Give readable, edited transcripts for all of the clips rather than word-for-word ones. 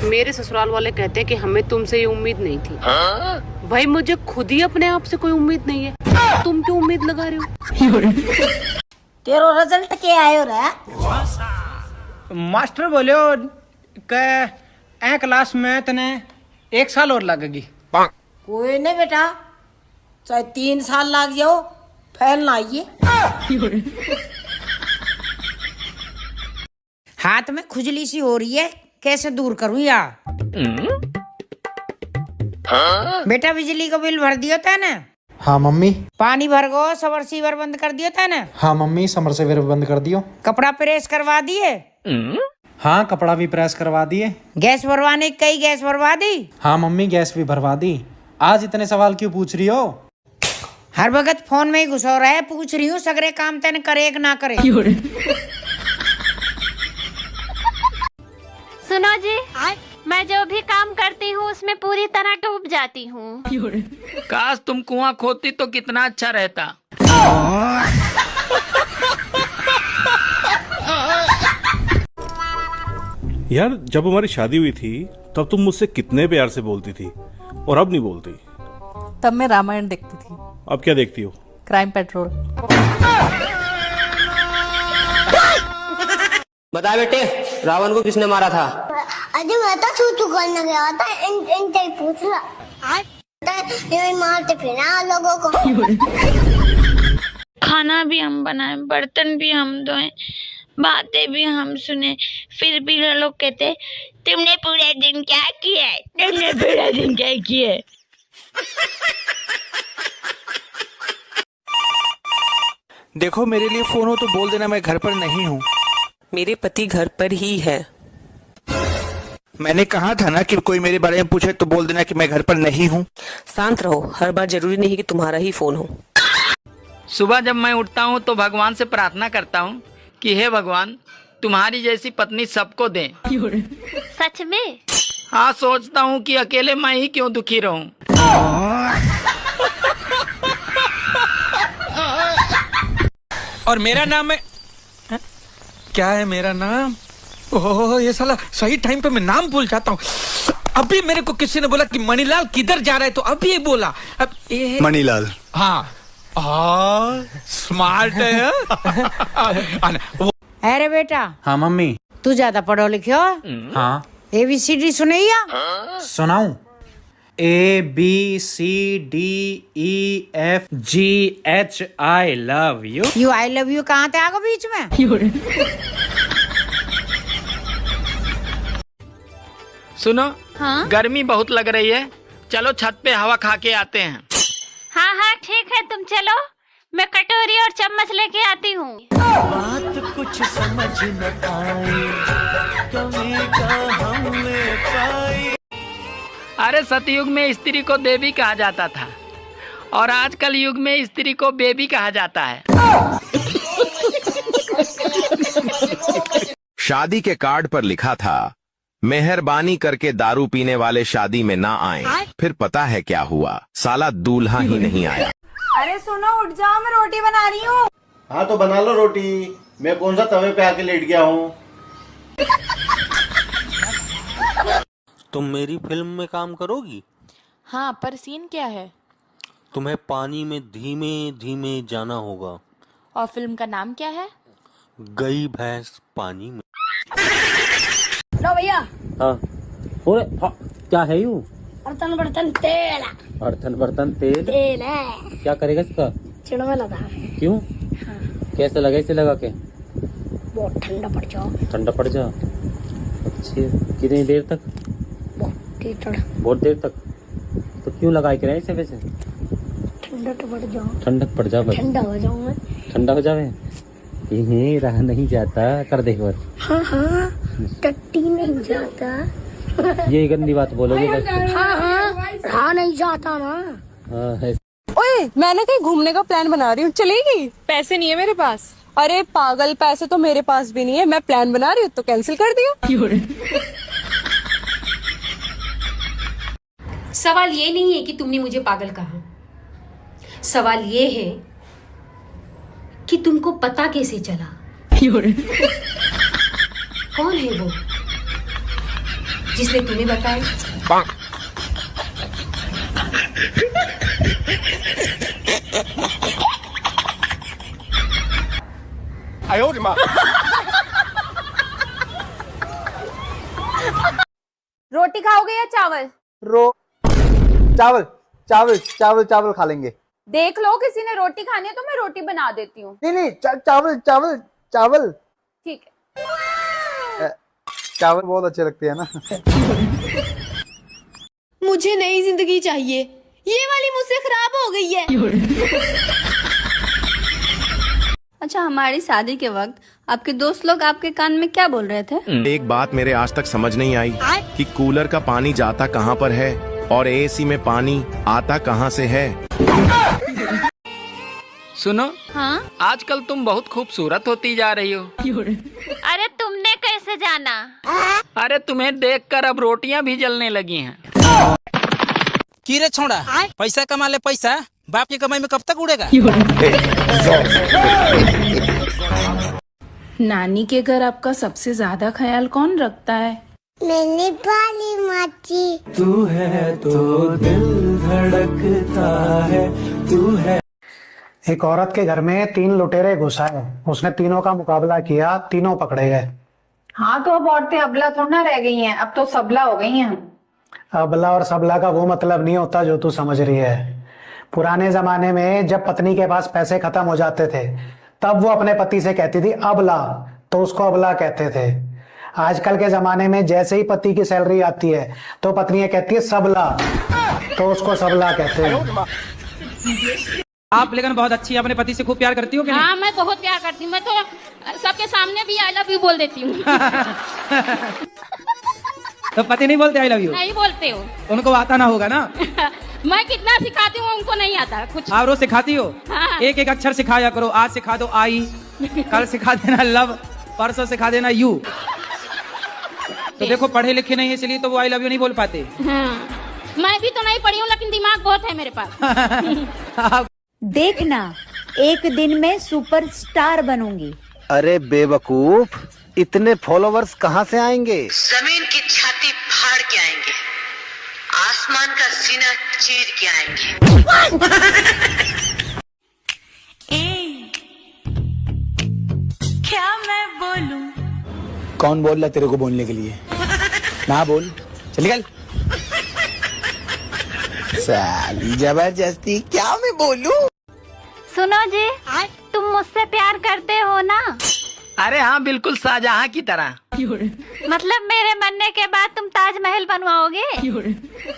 मेरे ससुराल वाले कहते हैं कि हमें तुमसे ये उम्मीद नहीं थी। भाई मुझे खुद ही अपने आप से कोई उम्मीद नहीं है, तुम क्यों उम्मीद लगा रहे हो? तेरा रिजल्ट क्या आयो रे? मास्टर बोलियो के ए क्लास में तने 1 साल और लगेगी। कोई नहीं बेटा, चाहे 3 साल लग जाओ, फेल ना आइए। हाथ में खुजली सी हो रही है, कैसे दूर करूं यार? बेटा बिजली का बिल भर दिया था ना? हाँ मम्मी। पानी भर गो, सबमर्सिबल बंद कर दिया था ना? हाँ मम्मी, सबमर्सिबल बंद कर दियो। कपड़ा प्रेस करवा दिए? हाँ कपड़ा भी प्रेस करवा दिए। गैस भरवाने की कई गैस भरवा दी? हाँ मम्मी, गैस भी भरवा दी। आज इतने सवाल क्यों पूछ रही हो? हर वक्त फोन में ही घुसो रहा है, पूछ रही हूँ सगरे काम तेने करे कि ना करे। सुनो जी, मैं जो भी काम करती हूँ उसमें पूरी तरह डूब जाती हूँ। काश तुम कुआं खोदती तो कितना अच्छा रहता। यार जब हमारी शादी हुई थी तब तुम मुझसे कितने प्यार से बोलती थी और अब नहीं बोलती। तब मैं रामायण देखती थी। अब क्या देखती हो? Crime petrol. बता बेटे, रावण को किसने मारा था? अजय मैं तो छू करने गया था, इनसे ही पूछ रहा। ये मारते फिर लोगों को। खाना भी हम बनाए, बर्तन भी हम धोए, बातें भी हम सुने, फिर भी लोग कहते तुमने पूरे दिन क्या किया है, तुमने पूरा दिन क्या किया है। देखो मेरे लिए फोन हो तो बोल देना मैं घर पर नहीं हूँ। मेरे पति घर पर ही है। मैंने कहा था ना कि कोई मेरे बारे में पूछे तो बोल देना कि मैं घर पर नहीं हूँ। शांत रहो, हर बार जरूरी नहीं कि तुम्हारा ही फोन हो। सुबह जब मैं उठता हूँ तो भगवान से प्रार्थना करता हूँ कि हे भगवान तुम्हारी जैसी पत्नी सबको दें। सच में? हाँ, सोचता हूँ कि अकेले मैं ही क्यों दुखी रहूं। और मेरा नाम है क्या है मेरा नाम? ओह ये साला सही टाइम पे मैं नाम भूल जाता हूँ। अभी मेरे को किसी ने बोला कि मणिलाल किधर जा रहा है, तो अभी ये बोला। अब ये मणिलाल। हाँ स्मार्ट है। अरे बेटा। हाँ मम्मी। तू ज्यादा पढ़ो लिखो? हाँ। ABCD सुनैया? सुनाऊं? ABCDEFGH I love you। You I love you कहाँ थे आगो बीच में? सुनो, हाँ? गर्मी बहुत लग रही है, चलो छत पे हवा खा के आते हैं। हाँ हाँ ठीक है, तुम चलो, मैं कटोरी और चम्मच लेके आती हूँ। बात कुछ समझ न आए, कमी का हमने पाई। अरे सतयुग में स्त्री को देवी कहा जाता था और आजकल युग में स्त्री को बेबी कहा जाता है। शादी के कार्ड पर लिखा था, मेहरबानी करके दारू पीने वाले शादी में ना आए। फिर पता है क्या हुआ, साला दूल्हा ही नहीं आया। अरे सुनो, उठ जाओ, मैं रोटी बना रही हूँ। हाँ तो बना लो रोटी, मैं कौन सा तवे पे आके लेट गया हूँ। तुम मेरी फिल्म में काम करोगी? हाँ, पर सीन क्या है? तुम्हें पानी में धीमे धीमे जाना होगा। और फिल्म का नाम क्या है? गई भैंस पानी में। लो भैया। हाँ। क्या है यू? बर्तन बर्तन तेल। बर्तन बर्तन तेल? तेल है। क्या करेगा इसका? चिड़वा लगा। क्यों? हाँ। कैसे लगा इसे लगा के? बहुत ठंडा पड़ जाओ। ठंडा पड़ जाओ। अच्छी। कितनी देर तक? बहुत देर तक। तो क्यों लगाए के रहे इसे वैसे? ठंडा तो पड़ जाओ। ठंडक पड़ जाओ बस। ठंडा हो जाऊँ मैं। ठंडा हो जावे। ये रहा नहीं जाता, कर दे एक बार। हाँ हाँ, टट्टी नहीं जाता। ये गंदी बात बोलोगे बस। हाँ हाँ, रहा नहीं जाता ना। हाँ। ओए, मैं ना कहीं घूमने का प्लान बना रही हूँ, चलेगी? पैसे नहीं है मेरे पास। अरे पागल, पैसे तो मेरे पास भी नहीं है, मैं प्लान बना रही हूँ तो कैंसिल कर दिया। सवाल ये नहीं है कि तुमने मुझे पागल कहा, सवाल ये है कि तुमको पता कैसे चला कौन है वो। जिसने तुम्हें बताए? रोटी खाओगे या चावल? चावल चावल चावल चावल खा लेंगे। देख लो, किसी ने रोटी खानी है तो मैं रोटी बना देती हूँ। नहीं चावल चावल चावल। ठीक है। चावल बहुत अच्छे लगते हैं ना। मुझे नई जिंदगी चाहिए, ये वाली मुझसे खराब हो गई है। अच्छा, हमारी शादी के वक्त आपके दोस्त लोग आपके कान में क्या बोल रहे थे? एक बात मेरे आज तक समझ नहीं आई कि कूलर का पानी जाता कहाँ पर है और एसी में पानी आता कहाँ से है। सुनो, हाँ? आजकल तुम बहुत खूबसूरत होती जा रही हो। अरे तुमने कैसे जाना? अरे तुम्हें देखकर अब रोटियां भी जलने लगी हैं। की रे छोड़ा, पैसा कमा ले पैसा, बाप की कमाई में कब तक उड़ेगा? नानी के घर आपका सबसे ज्यादा ख्याल कौन रखता है? मैंने पाली माची। तू है तो दिल धड़कता है, तू है। एक औरत के घर में 3 लुटेरे घुस आए, उसने तीनों का मुकाबला किया, तीनों पकड़े गए। हाँ, तो अब औरतें अबला थोड़ा ना रह गई हैं, अब तो सबला हो गई हैं। अबला और सबला का वो मतलब नहीं होता जो तू समझ रही है। पुराने जमाने में जब पत्नी के पास पैसे खत्म हो जाते थे तब वो अपने पति से कहती थी अबला, तो उसको अबला कहते थे। आजकल के जमाने में जैसे ही पति की सैलरी आती है तो पत्नी कहती है सबला, तो उसको सबला कहते हैं। आप लेकिन बहुत अच्छी, अपने पति से खूब प्यार करती हो कि नहीं? हाँ, मैं बहुत प्यार करती हूँ। मैं तो सबके सामने भी आई लव यू बोल देती हूँ। तो पति नहीं बोलते आई लव यू? नहीं बोलते हो। उनको आता ना होगा ना। मैं कितना सिखाती हूँ उनको नहीं आता कुछ। आप रोज सिखाती हो? हाँ। एक एक अक्षर सिखाया करो। आज सिखा दो आई, कल सिखा देना लव, परसों सिखा देना यू। तो देखो, पढ़े लिखे नहीं है इसलिए तो वो आई लव यू नहीं बोल पाते। हाँ। मैं भी तो नहीं पढ़ी हूँ लेकिन दिमाग बहुत है मेरे पास। देखना, एक दिन में सुपरस्टार बनूंगी। अरे बेवकूफ, इतने फॉलोवर्स कहाँ से आएंगे? जमीन की छाती फाड़ के आएंगे, आसमान का सीना चीर के आएंगे। क्या मैं बोलूं? कौन बोल रहा तेरे को बोलने के लिए? ना बोल, चल निकल। साली जबरदस्ती, क्या मैं बोलूं? सुनो जी, तुम मुझसे प्यार करते हो ना? अरे हाँ, बिल्कुल शाहजहां की तरह। मतलब मेरे मरने के बाद तुम ताजमहल बनवाओगे?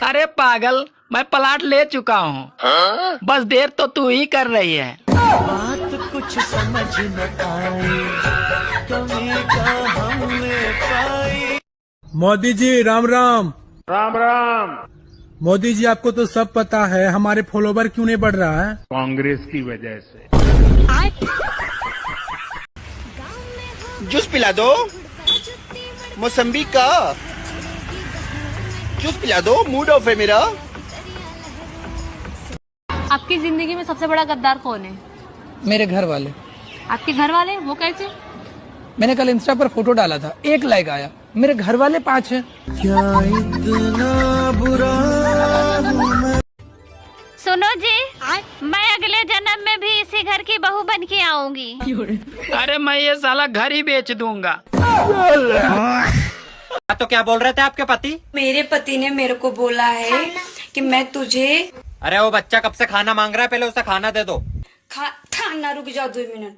अरे पागल, मैं प्लाट ले चुका हूँ। बस देर तो तू ही कर रही है। बात कुछ समझ न आई, कमी का हमने पाई। मोदी जी राम राम। राम राम। मोदी जी, आपको तो सब पता है, हमारे फॉलोवर क्यों नहीं बढ़ रहा है? कांग्रेस की वजह से। जूस पिला दो, मौसम्बी का जूस पिला दो, मूड ऑफ है मेरा। आपकी जिंदगी में सबसे बड़ा गद्दार कौन है? मेरे घर वाले। आपके घर वाले? वो कैसे? मैंने कल इंस्टा पर फोटो डाला था, 1 लाइक आया। मेरे घर वाले 5 हैं। क्या इतना बुरा हूँ मैं? सुनो जी, मैं अगले जन्म में भी इसी घर की बहू बन के आऊंगी। अरे मैं ये साला घर ही बेच दूंगा। तो क्या बोल रहे थे आपके पति? मेरे पति ने मेरे को बोला है कि मैं तुझे अरे वो बच्चा कब से खाना मांग रहा है, पहले उसे खाना दे दो। खाना, रुक जाओ 2 मिनट।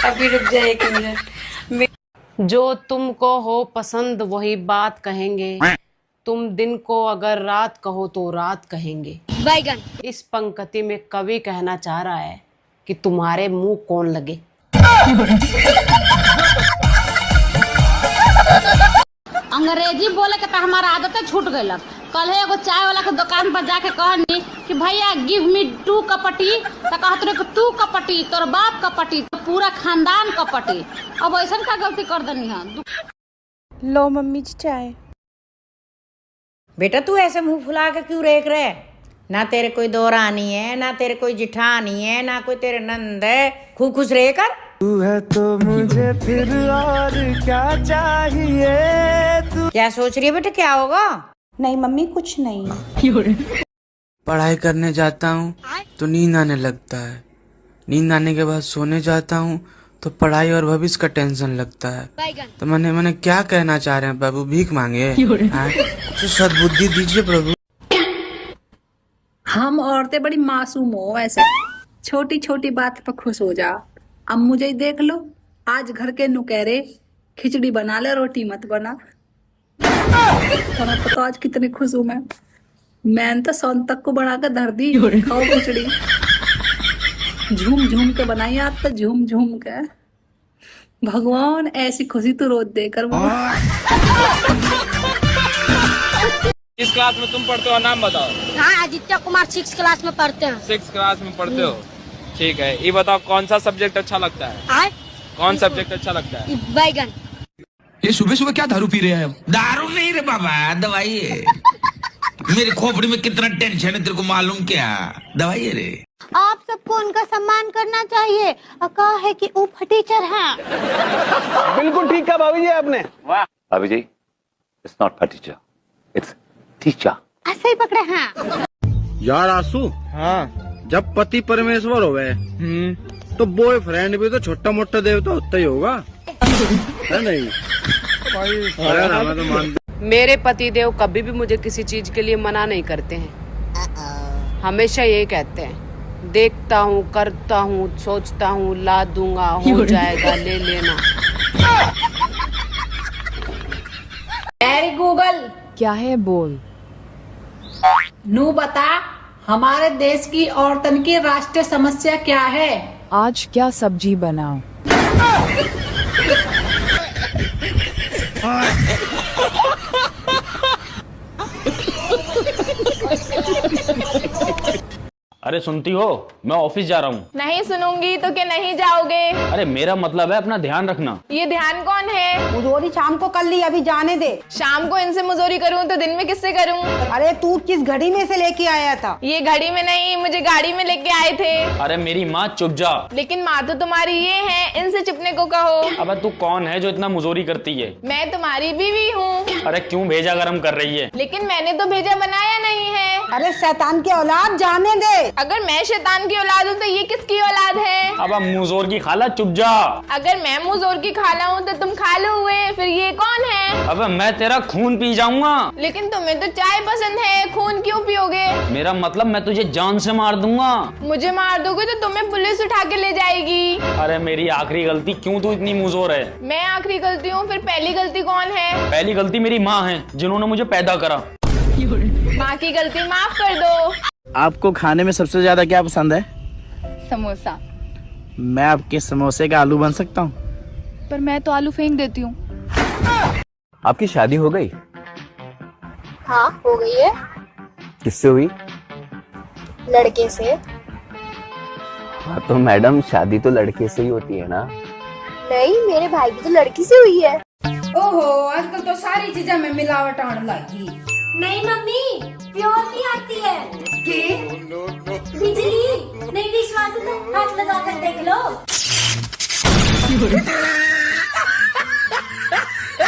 अभी रुक जाए 1 मिनट। जो तुमको हो पसंद वही बात कहेंगे, तुम दिन को अगर रात कहो तो रात कहेंगे। बैगन। इस पंक्ति में कवि कहना चाह रहा है कि तुम्हारे मुंह कौन लगे। अंग्रेजी बोले के तो हमारा आदत छूट गई। कल है एगो चाय वाला के दुकान पर जाके कहनी कि भैया गिव मी 2 कपटी, तो कहते रहे तू कपटी, तोर बाप कपटी, तो पूरा खानदान कपटी। अब ऐसा क्या गलती कर देनी है? लो मम्मी जी चाय। बेटा तू ऐसे मुंह फुला के क्यों रेख रहे? ना तेरे कोई दोरानी है, ना तेरे कोई जिठानी है, ना कोई तेरे नंद है। खूब खुश रह कर। तू है तो मुझे फिर और क्या चाहिए तू। क्या सोच रही है बेटा, क्या होगा? नहीं मम्मी कुछ नहीं। पढ़ाई करने जाता हूँ तो नींद आने लगता है, नींद आने के बाद सोने जाता हूँ तो पढ़ाई और भविष्य का टेंशन लगता है। तो मैंने क्या कहना चाह रहे हैं प्रभु, भीख मांगे? तो सद्बुद्धि दीजिए प्रभु। हम औरतें बड़ी मासूम हो, ऐसे छोटी छोटी बात पर खुश हो जा। अब मुझे ही देख लो, आज घर के नुकहरे खिचड़ी बना ले, रोटी मत बना। तो आज कितनी खुश हूँ मैंने तो सोन तक को बना कर धर दी। खाओ खिचड़ी, झूम झूम के बनाई आज तो, झूम झूम के। भगवान ऐसी खुशी तो रोज देकर। किस क्लास में तुम पढ़ते हो, नाम बताओ। हाँ आदित्य कुमार 6 क्लास में पढ़ते हैं। 6 क्लास में पढ़ते हो, ठीक है। ये बताओ कौन सा सब्जेक्ट अच्छा लगता है? कौन सब्जेक्ट अच्छा लगता है? बैगन। ये सुबह सुबह क्या दारू पी रहे हैं? दारू नहीं रे बाबा, दवाई है। मेरी खोपड़ी में कितना टेंशन है तेरे को मालूम क्या? दवाई है रे। आप सबको उनका सम्मान करना चाहिए। कहा है कि वो टीचर हैं। बिल्कुल ठीक कहा भाभी जी आपने। वाह भाभी जी, it's not a teacher, it's teacher. ऐसे ही पकड़े हैं यार आंसू। हाँ, जब पति परमेश्वर होवे तो बॉयफ्रेंड भी तो छोटा मोटा देवता होता ही होगा, है नहीं? अरे तो मान। मेरे पतिदेव कभी भी मुझे किसी चीज के लिए मना नहीं करते हैं। हमेशा यही कहते हैं, देखता हूँ, करता हूँ, सोचता हूँ, ला दूंगा, हो जाएगा, ले लेना। अरे गूगल क्या है बोल। नू बता, हमारे देश की औरतन की राष्ट्रीय समस्या क्या है? आज क्या सब्जी बनाऊं? अरे सुनती हो, मैं ऑफिस जा रहा हूँ। नहीं सुनूंगी तो क्या नहीं जाओगे? अरे मेरा मतलब है अपना ध्यान रखना। ये ध्यान कौन है? मुजोरी शाम को कर ली, अभी जाने दे। शाम को इनसे मुजोरी करूँ तो दिन में किससे करूँ? अरे तू किस घड़ी में से लेके आया था? ये घड़ी में नहीं, मुझे गाड़ी में लेके आए थे। अरे मेरी माँ चुप जा। लेकिन माँ तो तुम्हारी ये है, इनसे चुपने को कहो। अब तू कौन है जो इतना मुजोरी करती है? मैं तुम्हारी बीवी हूँ। अरे क्यों भेजा गरम कर रही है? लेकिन मैंने तो भेजा बनाया नहीं है। अरे शैतान की औलाद, जाने दे। अगर मैं शैतान की औलाद हूँ तो ये किसकी औलाद है? अब मुजोर की खाला चुप जा। अगर मैं मुजोर की खाला हूँ तो तुम खालू हुए, फिर ये कौन है? अब मैं तेरा खून पी जाऊंगा। लेकिन तुम्हें तो चाय पसंद है, खून क्यों पियोगे? मेरा मतलब मैं तुझे जान से मार दूंगा। मुझे मार दोगे तो तुम्हें पुलिस उठा के ले जाएगी। अरे मेरी आखिरी गलती, क्यों तू इतनी मुजोर है? मैं आखिरी गलती हूँ, फिर पहली गलती कौन है? पहली गलती मेरी माँ है, जिन्होंने मुझे पैदा करा। माँ की गलती माफ कर दो। आपको खाने में सबसे ज्यादा क्या पसंद है? समोसा। मैं आपके समोसे का आलू बन सकता हूँ? पर मैं तो आलू फेंक देती हूँ। आपकी शादी हो गई? हाँ हो गई है। किससे हुई? लड़के से। हाँ तो मैडम, शादी तो लड़के से ही होती है ना? नहीं, मेरे भाई की तो लड़की से हुई है। ओहो, आजकल तो सारी चीजें में मिलावट आने लगी। नहीं मम्मी, प्योर भी आती है। बिजली नहीं विश्वास है तो हाथ लगा कर देख लो।